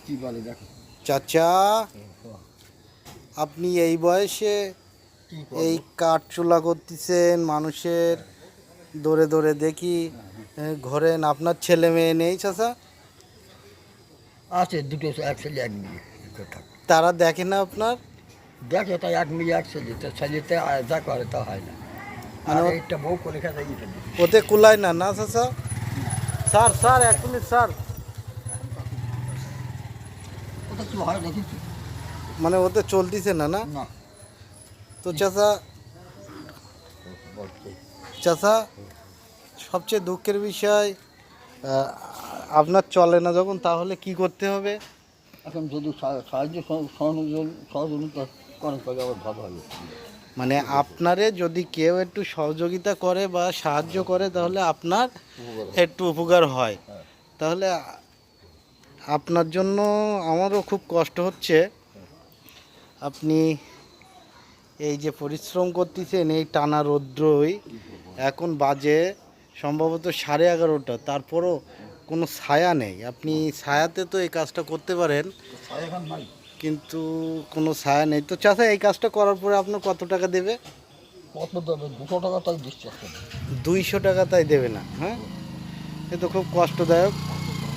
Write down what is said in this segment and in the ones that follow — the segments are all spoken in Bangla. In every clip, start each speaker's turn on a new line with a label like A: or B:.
A: কি বলে দেখো
B: চাচা, আপনি এই বয়সে এই কাঠ চুলা করতেছেন, মানুষের দৌড়ে দৌড়ে দেখি ঘরেন, আপনার ছেলে মেয়ে নেই চাচা?
A: আছে দুটো, এক ছেলে এক মেয়ে।
B: তারা দেখে না আপনার?
A: দেখে তাই এক মেয়ে এক ছেলে, তো ছেলেতে যা করে তা হয় না।
B: মানে
A: আর একটা বউ করে খেতে গিয়ে
B: ওতে কুলায় না, না চাচা? স্যার স্যার, এক মিনিট স্যার।
A: ওটা কি হয় দেখেছি
B: মানে ওতে চলতেছে না, না?
A: না।
B: তো চাচা, চাচা সবচেয়ে দুঃখের বিষয় আপনার চলে না যখন, তাহলে কি করতে হবে?
A: এখন যদি সাহায্য সহযোগিতা করে তবে আবার ভালো হবে।
B: মানে আপনারে যদি কেউ একটু সহযোগিতা করে বা সাহায্য করে তাহলে আপনার একটু উপকার হয়। তাহলে আপনার জন্য আমারও খুব কষ্ট হচ্ছে। আপনি এই যে পরিশ্রম করতেছেন এই টানা রৌদ্রই, এখন বাজে সম্ভবত 11:30, তারপরও কোনো ছায়া নেই। আপনি ছায়াতে তো এই কাজটা করতে পারেন, কিন্তু কোনো ছায়া নেই। তো চাচা, এই কাজটা করার পরে আপনার কত টাকা দেবে?
A: কত দেবে? 200 টাকা তাই দিচ্ছে।
B: 200 টাকা তাই দেবে না? হ্যাঁ, এ তো খুব কষ্টদায়ক।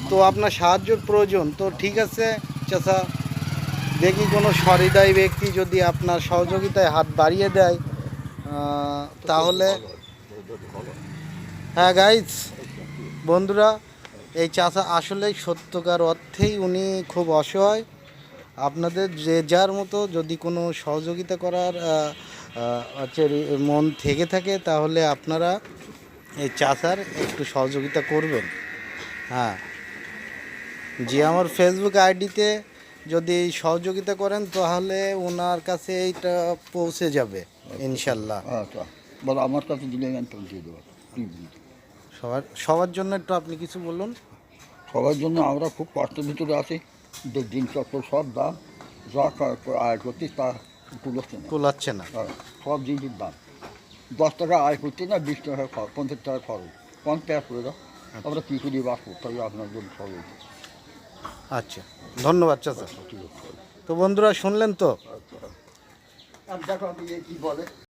B: তো আপনার সাহায্যের প্রয়োজন, তো ঠিক আছে চাচা, দেখি কোনো সহৃদয় ব্যক্তি যদি আপনার সহযোগিতায় হাত বাড়িয়ে দেয় তাহলে। হ্যাঁ গাইজ, বন্ধুরা, এই চাচা আসলেই সত্যকার অর্থেই উনি খুব অসহায়। আপনাদের যে যার মতো যদি কোনো সহযোগিতা করার হচ্ছে মন থেকে থাকে, তাহলে আপনারা এই চাচার একটু সহযোগিতা করবেন। হ্যাঁ, যে আমার ফেসবুক আইডিতে যদি সহযোগিতা করেন তাহলে ওনার কাছে এইটা পৌঁছে যাবে ইনশাল্লাহ।
A: আচ্ছা, বলো আমার কাছে দিলে আমি পৌঁছে দেবো।
B: সবার জন্য একটু আপনি কিছু বলুন।
A: সবার জন্য আমরা খুব কষ্টের ভিতরে আছি, জিনিসপত্র সব দাম, যা আয় করছি তা
B: কুলাচ্ছে না।
A: সব জিনিসের দাম। 10 টাকা আয় করছি না, 20 টাকা 50 টাকা খরচ, 50 টাকা করে দাও। আমরা কী করি বাস করতে হবে আপনার জন্য সবাই।
B: আচ্ছা, ধন্যবাদ চাচা।
A: ঠিক আছে।
B: তো বন্ধুরা শুনলেন তো?
A: দেখো আমি কী বলে।